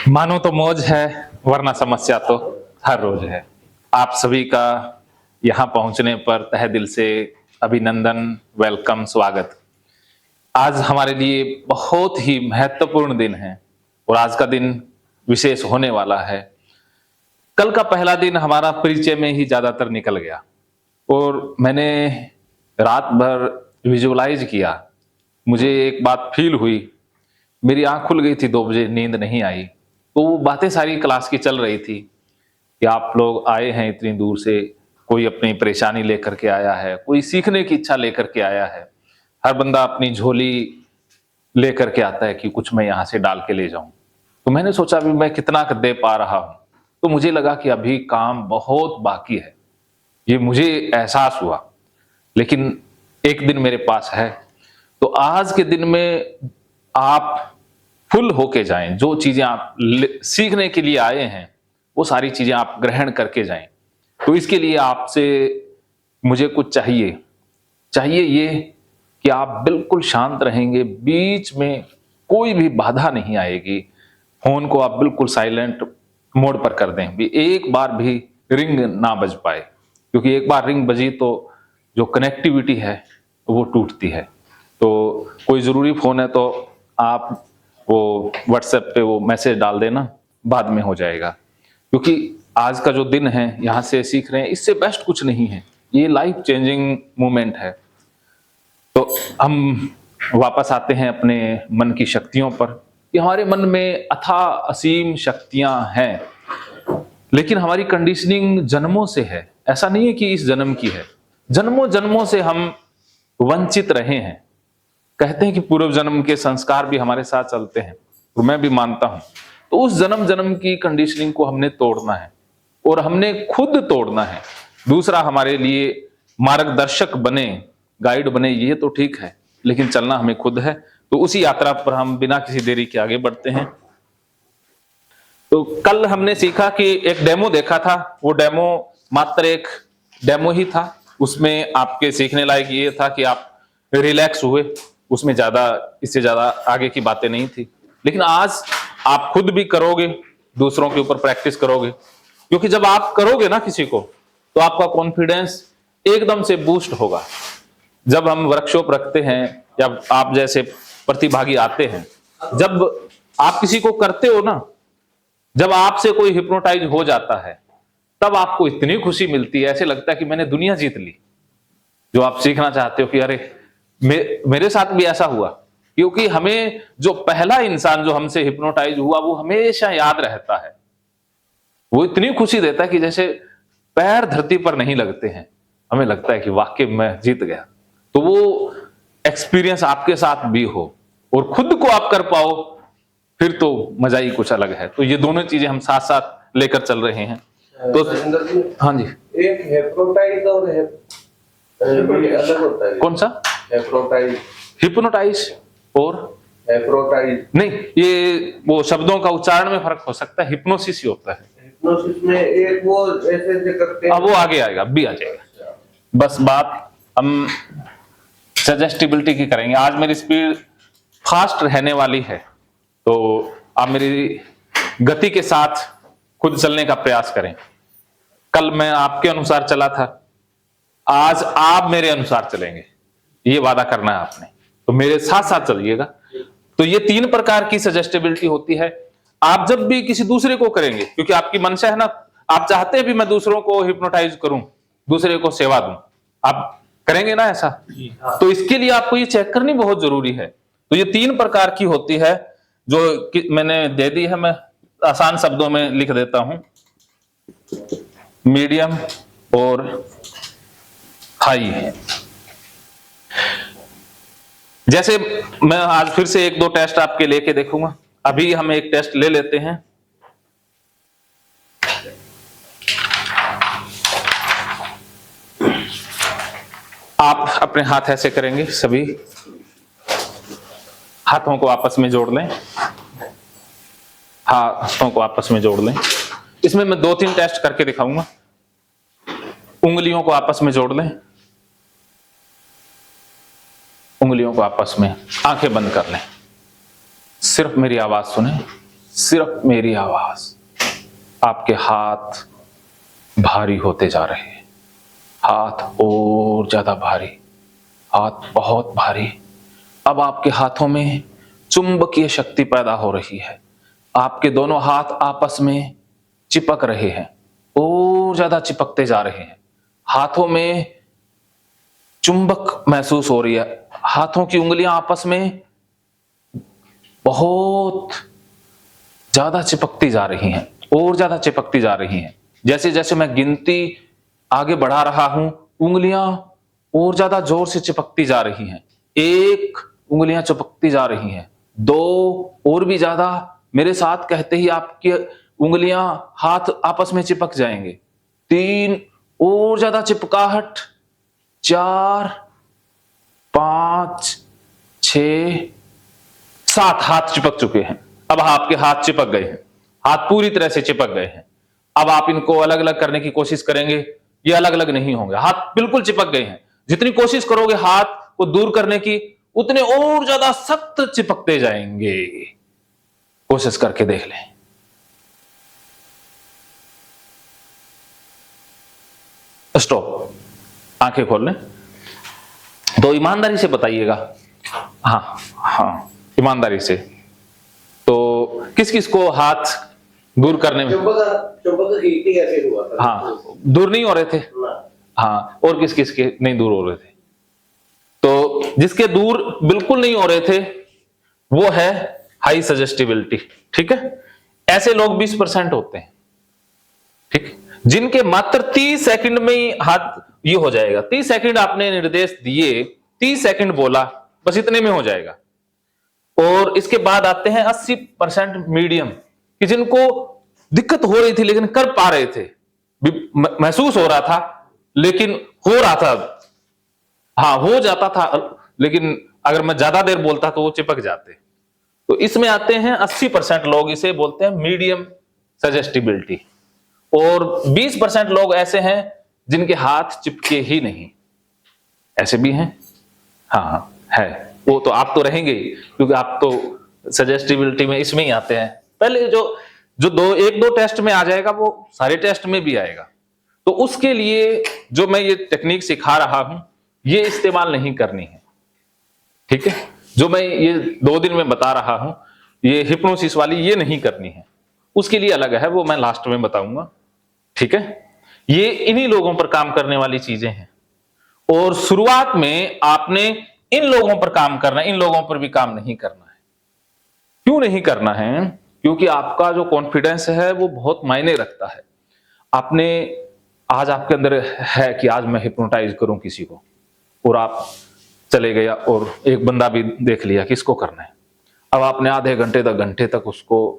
मानो तो मौज है, वरना समस्या तो हर रोज है। आप सभी का यहाँ पहुंचने पर तहे दिल से अभिनंदन, वेलकम, स्वागत। आज हमारे लिए बहुत ही महत्वपूर्ण दिन है और आज का दिन विशेष होने वाला है। कल का पहला दिन हमारा परिचय में ही ज्यादातर निकल गया और मैंने रात भर विजुअलाइज किया। मुझे एक बात फील हुई, मेरी आंख खुल गई थी 2 बजे, नींद नहीं आई। तो वो बातें सारी क्लास की चल रही थी कि आप लोग आए हैं इतनी दूर से, कोई अपनी परेशानी लेकर के आया है, कोई सीखने की इच्छा लेकर के आया है। हर बंदा अपनी झोली लेकर के आता है कि कुछ मैं यहाँ से डाल के ले जाऊं। तो मैंने सोचा अभी मैं कितना दे पा रहा हूं, तो मुझे लगा कि अभी काम बहुत बाकी है, ये मुझे एहसास हुआ। लेकिन एक दिन मेरे पास है, तो आज के दिन में आप फुल होके जाएं। जो चीजें आप सीखने के लिए आए हैं वो सारी चीजें आप ग्रहण करके जाएं। तो इसके लिए आपसे मुझे कुछ चाहिए ये कि आप बिल्कुल शांत रहेंगे, बीच में कोई भी बाधा नहीं आएगी। फोन को आप बिल्कुल साइलेंट मोड पर कर दें, भी एक बार भी रिंग ना बज पाए, क्योंकि एक बार रिंग बजी तो जो कनेक्टिविटी है वो टूटती है। तो कोई जरूरी फोन है तो आप वो व्हाट्सएप पे वो मैसेज डाल देना, बाद में हो जाएगा। क्योंकि आज का जो दिन है, यहाँ से सीख रहे हैं, इससे बेस्ट कुछ नहीं है। ये लाइफ चेंजिंग मोमेंट है। तो हम वापस आते हैं अपने मन की शक्तियों पर कि हमारे मन में अथाह असीम शक्तियां हैं, लेकिन हमारी कंडीशनिंग जन्मों से है। ऐसा नहीं है कि इस जन्म की है, जन्मों जन्मों से हम वंचित रहे हैं। कहते हैं कि पूर्व जन्म के संस्कार भी हमारे साथ चलते हैं, और मैं भी मानता हूं। तो उस जन्म जन्म की कंडीशनिंग को हमने तोड़ना है और हमने खुद तोड़ना है। दूसरा हमारे लिए मार्गदर्शक बने, गाइड बने, ये तो ठीक है, लेकिन चलना हमें खुद है। तो उसी यात्रा पर हम बिना किसी देरी के आगे बढ़ते हैं। तो कल हमने सीखा कि एक डेमो देखा था, वो डेमो मात्र एक डेमो ही था। उसमें आपके सीखने लायक ये था कि आप रिलैक्स हुए, उसमें इससे ज्यादा आगे की बातें नहीं थी। लेकिन आज आप खुद भी करोगे, दूसरों के ऊपर प्रैक्टिस करोगे, क्योंकि जब आप करोगे ना किसी को, तो आपका कॉन्फिडेंस एकदम से बूस्ट होगा। जब हम वर्कशॉप रखते हैं या आप जैसे प्रतिभागी आते हैं, जब आप किसी को करते हो ना, जब आपसे कोई हिप्नोटाइज हो जाता है, तब आपको इतनी खुशी मिलती है, ऐसे लगता है कि मैंने दुनिया जीत ली। जो आप सीखना चाहते हो कि अरे मेरे साथ भी ऐसा हुआ, क्योंकि हमें जो पहला इंसान जो हमसे हिप्नोटाइज हुआ वो हमेशा याद रहता है। वो इतनी खुशी देता है कि जैसे पैर धरती पर नहीं लगते हैं, हमें लगता है कि वाकई मैं जीत गया। तो वो एक्सपीरियंस आपके साथ भी हो और खुद को आप कर पाओ, फिर तो मजा ही कुछ अलग है। तो ये दोनों चीजें हम साथ साथ लेकर चल रहे हैं। तो हाँ जी, एक हिप्नोटाइज और अलग होता है। कौन सा? हिप्नोटाइज और एप्रोटाइज नहीं, ये वो शब्दों का उच्चारण में फर्क हो सकता है। हिप्नोसिस ही होता है। हिप्नोसिस में एक वो ऐसे करते हैं, अब वो आगे आएगा, भी आ जाएगा। बस बात हम सजेस्टिबिलिटी की करेंगे। आज मेरी स्पीड फास्ट रहने वाली है, तो आप मेरी गति के साथ खुद चलने का प्रयास करें। कल मैं आपके अनुसार चला था, आज आप मेरे अनुसार चलेंगे, ये वादा करना है आपने। तो मेरे साथ साथ चलिएगा। तो ये 3 प्रकार की सजेस्टेबिलिटी होती है। आप जब भी किसी दूसरे को करेंगे, क्योंकि आपकी मंशा है ना, आप चाहते हैं भी मैं दूसरों को हिप्नोटाइज करूं, दूसरे को सेवा दूं, आप करेंगे ना ऐसा? तो इसके लिए आपको ये चेक करनी बहुत जरूरी है। तो ये 3 प्रकार की होती है, जो मैंने दे दी है। मैं आसान शब्दों में लिख देता हूं, मीडियम और हाई। जैसे मैं आज फिर से 1-2 टेस्ट आपके लेके देखूंगा। अभी हम एक टेस्ट ले लेते हैं। आप अपने हाथ ऐसे करेंगे, सभी हाथों को आपस में जोड़ लें, हाथों को आपस में जोड़ लें। इसमें मैं 2-3 टेस्ट करके दिखाऊंगा। उंगलियों को आपस में जोड़ लें, उंगलियों को आपस में, आंखें बंद कर लें, सिर्फ मेरी आवाज सुने। सिर्फ मेरी आवाज। आपके हाथ भारी होते जा रहे हैं, हाथ और ज्यादा भारी, हाथ बहुत भारी। अब आपके हाथों में चुंबकीय शक्ति पैदा हो रही है, आपके दोनों हाथ आपस में चिपक रहे हैं और ज्यादा चिपकते जा रहे हैं। हाथों में चुंबक महसूस हो रही है, हाथों की उंगलियां आपस में बहुत ज्यादा चिपकती जा रही हैं और ज्यादा चिपकती जा रही हैं। जैसे जैसे मैं गिनती आगे बढ़ा रहा हूं, उंगलियां और ज्यादा जोर से चिपकती जा रही हैं। 1 उंगलियां चिपकती जा रही हैं, 2 और भी ज्यादा। मेरे साथ कहते ही आपकी उंगलियां, हाथ आपस में चिपक जाएंगे। 3 और ज्यादा चिपकाहट, 4, 5, 6, 7 हाथ चिपक चुके हैं। अब आपके हाथ चिपक गए हैं, हाथ पूरी तरह से चिपक गए हैं। अब आप इनको अलग अलग करने की कोशिश करेंगे, ये अलग अलग नहीं होंगे, हाथ बिल्कुल चिपक गए हैं। जितनी कोशिश करोगे हाथ को दूर करने की, उतने और ज्यादा सख्त चिपकते जाएंगे। कोशिश करके देख लें। स्टॉप, आंखें खोल लें। तो ईमानदारी से बताइएगा, हाँ हाँ ईमानदारी से, तो किस किस को हाथ दूर करने में, चुंबक हीटिंग ऐसे हुआ था, हाँ दूर नहीं हो रहे थे, हाँ, और किस किस के नहीं दूर हो रहे थे? तो जिसके दूर बिल्कुल नहीं हो रहे थे वो है हाई सजेस्टिबिलिटी। ठीक है, ऐसे लोग 20% होते हैं। ठीक, जिनके मात्र 30 सेकंड में ही हाथ ये हो जाएगा। 30 सेकंड आपने निर्देश दिए, 30 सेकंड बोला, बस इतने में हो जाएगा। और इसके बाद आते हैं 80% मीडियम, कि जिनको दिक्कत हो रही थी लेकिन कर पा रहे थे, महसूस हो रहा था लेकिन हो रहा था, हाँ हो जाता था, लेकिन अगर मैं ज्यादा देर बोलता तो वो चिपक जाते। तो इसमें आते हैं 80% लोग, इसे बोलते हैं मीडियम सजेस्टिबिलिटी। और 20% लोग ऐसे हैं जिनके हाथ चिपके ही नहीं, ऐसे भी हैं। हाँ है, वो तो आप तो रहेंगे ही, क्योंकि आप तो सजेस्टिबिलिटी में इसमें ही आते हैं। पहले जो 1-2 टेस्ट में आ जाएगा, वो सारे टेस्ट में भी आएगा। तो उसके लिए जो मैं ये टेक्निक सिखा रहा हूं, ये इस्तेमाल नहीं करनी है। ठीक है, जो मैं ये 2 दिन में बता रहा हूं, ये हिप्नोसिस वाली ये नहीं करनी है, उसके लिए अलग है, वो मैं लास्ट में बताऊंगा। ठीक है, ये इन्हीं लोगों पर काम करने वाली चीजें हैं। और शुरुआत में आपने इन लोगों पर काम करना है, इन लोगों पर भी काम नहीं करना है। क्यों नहीं करना है? क्योंकि आपका जो कॉन्फिडेंस है वो बहुत मायने रखता है। आपने आज आपके अंदर है कि आज मैं हिप्नोटाइज करूं किसी को, और आप चले गया और एक बंदा भी देख लिया कि इसको करना है। अब आपने आधे घंटे तक उसको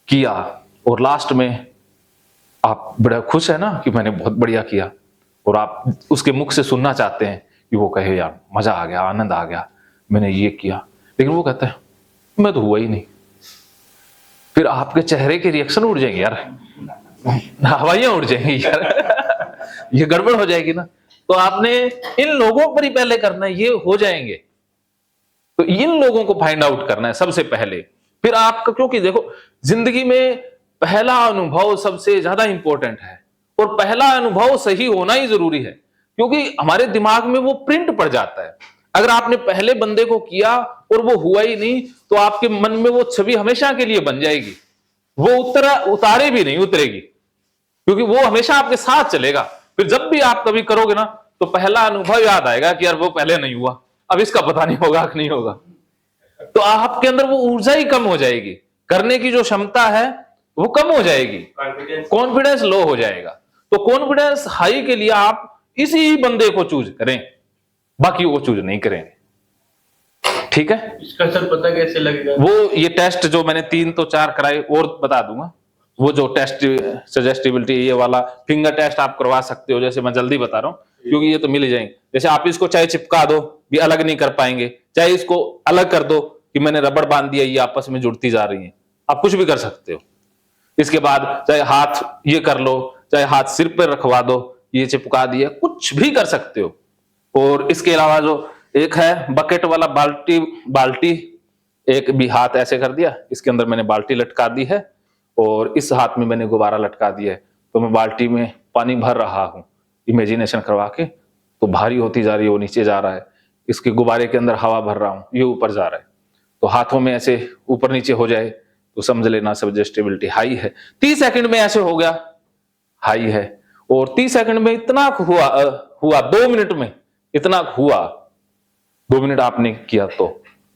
किया, और लास्ट में आप बड़ा खुश है ना कि मैंने बहुत बढ़िया किया, और आप उसके मुख से सुनना चाहते हैं कि वो कहे यार मजा आ गया, आनंद आ गया, मैंने ये किया, लेकिन वो कहता है मैं तो हुआ ही नहीं। फिर आपके चेहरे के रिएक्शन उड़ जाएंगे यार, हवाइयां उड़ जाएंगी यार ये गड़बड़ हो जाएगी ना। तो आपने इन लोगों पर ही पहले करना है, ये हो जाएंगे। तो इन लोगों को फाइंड आउट करना है सबसे पहले, फिर आपका, क्योंकि देखो जिंदगी में पहला अनुभव सबसे ज्यादा इंपॉर्टेंट है, और पहला अनुभव सही होना ही जरूरी है, क्योंकि हमारे दिमाग में वो प्रिंट पड़ जाता है। अगर आपने पहले बंदे को किया और वो हुआ ही नहीं, तो आपके मन में वो छवि हमेशा के लिए बन जाएगी, वो उतारे भी नहीं उतरेगी, क्योंकि वो हमेशा आपके साथ चलेगा। फिर जब भी आप कभी करोगे ना, तो पहला अनुभव याद आएगा कि यार वो पहले नहीं हुआ, अब इसका पता नहीं होगा कि नहीं होगा। तो आपके अंदर वो ऊर्जा ही कम हो जाएगी, करने की जो क्षमता है वो कम हो जाएगी, कॉन्फिडेंस लो हो जाएगा। तो कॉन्फिडेंस हाई के लिए आप इसी बंदे को चूज करें, बाकी वो चूज नहीं करेंगे। ठीक है, इसका सर पता कैसे लगेगा? वो ये टेस्ट जो मैंने 3 तो 4 कराए और बता दूंगा। वो जो टेस्ट सजेस्टिबिलिटी, ये वाला फिंगर टेस्ट आप करवा सकते हो, जैसे मैं जल्दी बता रहा हूँ क्योंकि ये तो मिल ही जाएंगे। जैसे आप इसको चाहे चिपका दो, ये अलग नहीं कर पाएंगे, चाहे इसको अलग कर दो कि मैंने रबड़ बांध दिया, ये आपस में जुड़ती जा रही है, आप कुछ भी कर सकते हो। इसके बाद चाहे हाथ ये कर लो, चाहे हाथ सिर पर रखवा दो, ये चिपका दिया, कुछ भी कर सकते हो। और इसके अलावा जो एक है बकेट वाला बाल्टी, एक भी हाथ ऐसे कर दिया, इसके अंदर मैंने बाल्टी लटका दी है और इस हाथ में मैंने गुब्बारा लटका दिया है, तो मैं बाल्टी में पानी भर रहा हूं इमेजिनेशन करवा के, तो भारी होती जा रही है, वो नीचे जा रहा है। इसके गुब्बारे के अंदर हवा भर रहा हूं, ये ऊपर जा रहा है। तो हाथों में ऐसे ऊपर नीचे हो जाए तो समझ लेना सजेस्टिबिलिटी हाई है। 30 सेकंड में ऐसे हो गया, हाई है। और 30 सेकंड में इतना हुआ 2 मिनट में इतना हुआ, 2 मिनट आपने किया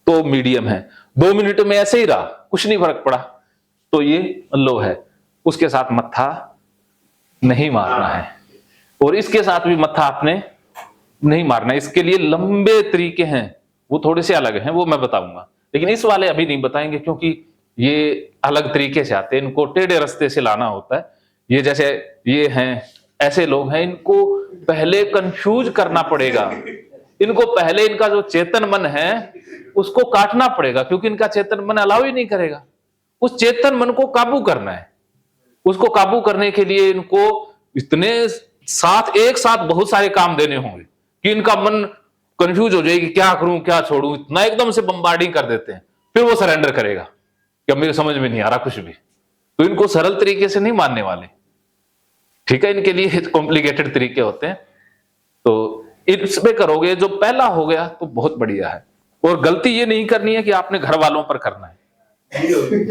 तो मीडियम है। 2 मिनट में ऐसे ही रहा, कुछ नहीं फर्क पड़ा, तो ये लो है। उसके साथ मत्था नहीं मारना है, और इसके साथ भी मत्था आपने नहीं मारना है। इसके लिए लंबे तरीके हैं, वो थोड़े से अलग हैं, वो मैं बताऊंगा, लेकिन इस वाले अभी नहीं बताएंगे क्योंकि ये अलग तरीके से आते हैं, इनको टेढ़े रास्ते से लाना होता है। ये जैसे ये हैं, ऐसे लोग हैं, इनको पहले कंफ्यूज करना पड़ेगा, इनको पहले इनका जो चेतन मन है उसको काटना पड़ेगा, क्योंकि इनका चेतन मन अलाउ ही नहीं करेगा। उस चेतन मन को काबू करना है। उसको काबू करने के लिए इनको इतने एक साथ बहुत सारे काम देने होंगे कि इनका मन कंफ्यूज हो जाएगी, क्या करूं क्या छोड़ूं, इतना एकदम से बम्बार्डिंग कर देते हैं, फिर वो सरेंडर करेगा कि अब मेरे समझ में नहीं आ रहा कुछ भी। तो इनको सरल तरीके से नहीं मानने वाले, ठीक है, इनके लिए कॉम्प्लिकेटेड तरीके होते हैं। तो इसमें करोगे, जो पहला हो गया तो बहुत बढ़िया है। और गलती ये नहीं करनी है कि आपने घर वालों पर करना है,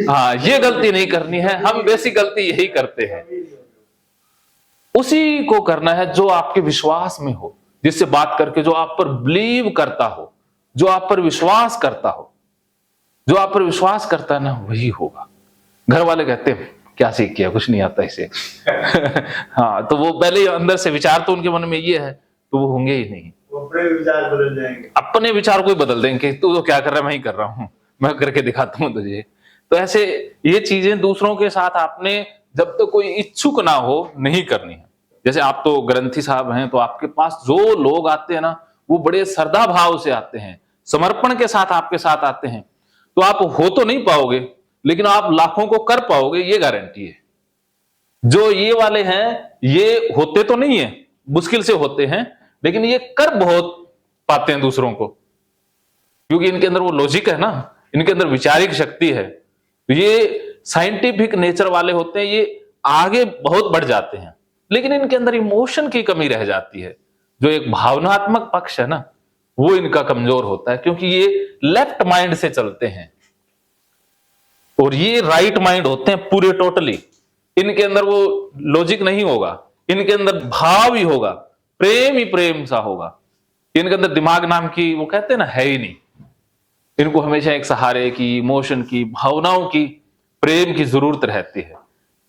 हाँ, ये गलती नहीं करनी है। हम बेसिक गलती यही करते हैं, उसी को करना है जो आपके विश्वास में हो, जिससे बात करके जो आप पर बिलीव करता हो, जो आप पर विश्वास करता हो, जो आप पर विश्वास करता है ना, वही होगा। घर वाले कहते हैं क्या सीख किया, कुछ नहीं आता इसे हाँ, तो वो पहले अंदर से विचार तो उनके मन में ये है, तो वो होंगे ही नहीं। वो अपने विचार बदल जाएंगे, अपने विचार को ही बदल देंगे, तू तो क्या कर रहा है, मैं ही कर रहा हूं, मैं करके दिखाता हूं तुझे। तो ऐसे ये चीजें दूसरों के साथ आपने जब तक कोई इच्छुक ना हो नहीं करनी है। जैसे आप तो ग्रंथी साहब हैं, तो आपके पास जो लोग आते हैं ना, वो बड़े श्रद्धा भाव से आते हैं, समर्पण के साथ आपके साथ आते हैं। तो आप हो तो नहीं पाओगे, लेकिन आप लाखों को कर पाओगे, ये गारंटी है। जो ये वाले हैं, ये होते तो नहीं है, मुश्किल से होते हैं, लेकिन ये कर बहुत पाते हैं दूसरों को, क्योंकि इनके अंदर वो लॉजिक है ना, इनके अंदर विचारिक शक्ति है। ये साइंटिफिक नेचर वाले होते हैं, ये आगे बहुत बढ़ जाते हैं, लेकिन इनके अंदर इमोशन की कमी रह जाती है। जो एक भावनात्मक पक्ष है ना, वो इनका कमजोर होता है, क्योंकि ये लेफ्ट माइंड से चलते हैं और ये राइट माइंड होते हैं पूरे टोटली। इनके अंदर वो लॉजिक नहीं होगा, इनके अंदर भाव ही होगा, प्रेम ही प्रेम सा होगा। इनके अंदर दिमाग नाम की, वो कहते हैं ना, है ही नहीं। इनको हमेशा एक सहारे की, इमोशन की, भावनाओं की, प्रेम की जरूरत रहती है।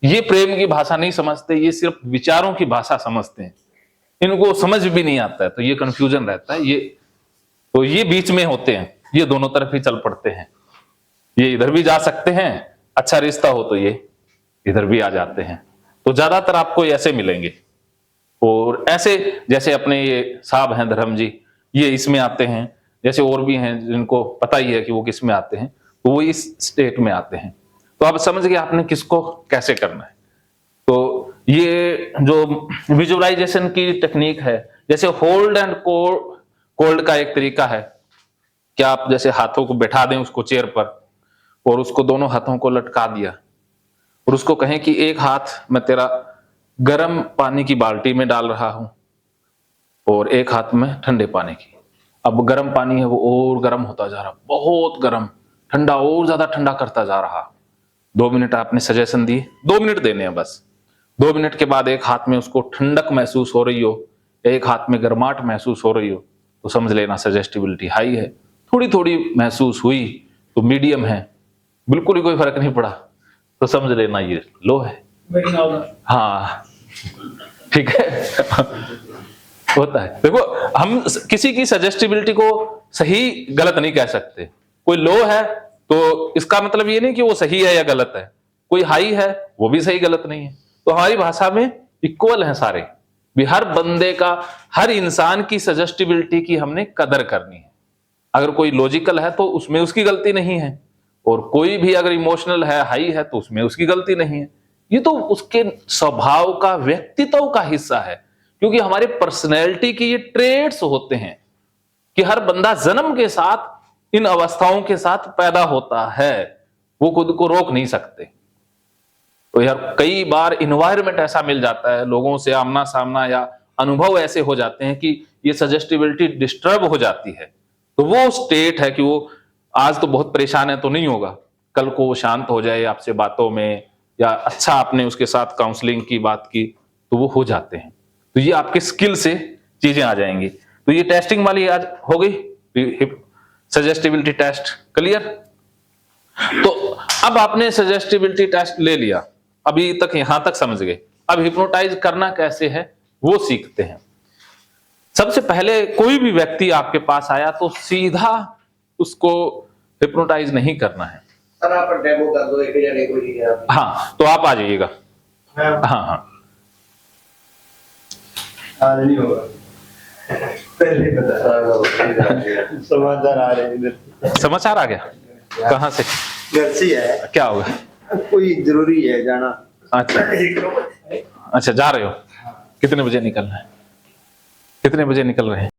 ये प्रेम की भाषा नहीं समझते, ये सिर्फ विचारों की भाषा समझते हैं, इनको समझ भी नहीं आता है, तो ये कंफ्यूजन रहता है। तो ये बीच में होते हैं, ये दोनों तरफ ही चल पड़ते हैं। ये इधर भी जा सकते हैं, अच्छा रिश्ता हो तो ये इधर भी आ जाते हैं। तो ज्यादातर आपको ऐसे मिलेंगे। और ऐसे जैसे अपने ये साहब हैं धर्म जी, ये इसमें आते हैं, जैसे और भी हैं जिनको पता ही है कि वो किस में आते हैं, तो वो इस स्टेट में आते हैं। तो आप समझ गए आपने किसको कैसे करना है। तो ये जो विजुअलाइजेशन की टेक्निक है, जैसे होल्ड एंड कोल्ड का एक तरीका है कि आप जैसे हाथों को बैठा दें उसको चेयर पर, और उसको दोनों हाथों को लटका दिया, और उसको कहें कि एक हाथ मैं तेरा गर्म पानी की बाल्टी में डाल रहा हूं और एक हाथ में ठंडे पानी की। अब गर्म पानी है वो और गर्म होता जा रहा, बहुत गर्म, ठंडा और ज्यादा ठंडा करता जा रहा। 2 मिनट आपने सजेशन दी, 2 मिनट देने हैं बस। 2 मिनट के बाद एक हाथ में उसको ठंडक महसूस हो रही हो, एक हाथ में गर्माहट महसूस हो रही हो, तो समझ लेना सजेस्टिबिलिटी हाई है। थोड़ी थोड़ी महसूस हुई तो मीडियम है, बिल्कुल ही कोई फर्क नहीं पड़ा तो समझ लेना ये लो है। हाँ ठीक है होता है। देखो, हम किसी की सजेस्टिबिलिटी को सही गलत नहीं कह सकते। कोई लो है तो इसका मतलब ये नहीं कि वो सही है या गलत है, कोई हाई है वो भी सही गलत नहीं है। तो हमारी भाषा में इक्वल है सारे भी, हर बंदे का, हर इंसान की सजेस्टिबिलिटी की हमने कदर करनी है। अगर कोई लॉजिकल है तो उसमें उसकी गलती नहीं है, और कोई भी अगर इमोशनल है, हाई है, तो उसमें उसकी गलती नहीं है। ये तो उसके स्वभाव का, व्यक्तित्व का हिस्सा है, क्योंकि हमारे पर्सनैलिटी के ये ट्रेड्स होते हैं कि हर बंदा जन्म के साथ इन अवस्थाओं के साथ पैदा होता है, वो खुद को रोक नहीं सकते। तो यार कई बार इन्वायरमेंट ऐसा मिल जाता है, लोगों से आमना सामना या अनुभव ऐसे हो जाते हैं कि ये सजेस्टिबिलिटी डिस्टर्ब हो जाती है। तो वो स्टेट है कि वो आज तो बहुत परेशान है तो नहीं होगा, कल को वो शांत हो जाए आपसे बातों में, या अच्छा आपने उसके साथ काउंसलिंग की बात की तो वो हो जाते हैं। तो ये आपके स्किल से चीजें आ जाएंगी। तो ये टेस्टिंग वाली आज हो गई, सजेस्टिबिलिटी टेस्ट क्लियर। तो अब आपने सजेस्टिबिलिटी टेस्ट ले लिया, अभी तक यहां तक समझ गए। अब हिप्नोटाइज करना कैसे है वो सीखते हैं। सबसे पहले कोई भी व्यक्ति आपके पास आया तो सीधा उसको हिप्नोटाइज नहीं करना है। सर आप डेमो कर दो, एक जने को ही आप। हाँ, तो आप आ जाइएगा। हाँ हाँ नहीं होगा, पहले बता। समाचार आ रहे हैं इधर। समाचार आ गया, कहाँ से? घर से है। क्या होगा? कोई जरूरी है जाना। अच्छा अच्छा, जा रहे हो? कितने बजे निकलना है? कितने बजे निकल रहे हैं?